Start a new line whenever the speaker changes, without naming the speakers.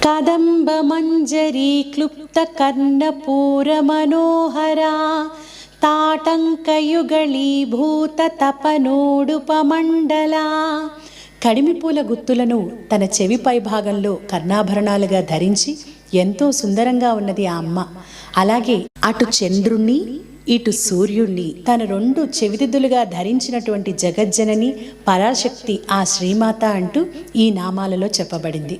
కదంబమంజరీ క్లుప్తకర్ణపూరమనోహరా తాటంకయుగళీభూత తపనోడుపమండలా. కడిమిపూల గుత్తులను తన చెవిపై భాగంలో కర్ణాభరణాలుగా ధరించి ఎంతో సుందరంగా ఉన్నది ఆ అమ్మ. అలాగే అటు చంద్రుణ్ణి ఇటు సూర్యుణ్ణి తన రెండు చెవిదిద్దులుగా ధరించినటువంటి జగజ్జనని పరాశక్తి ఆ శ్రీమాత అంటూ ఈ నామాలలో చెప్పబడింది.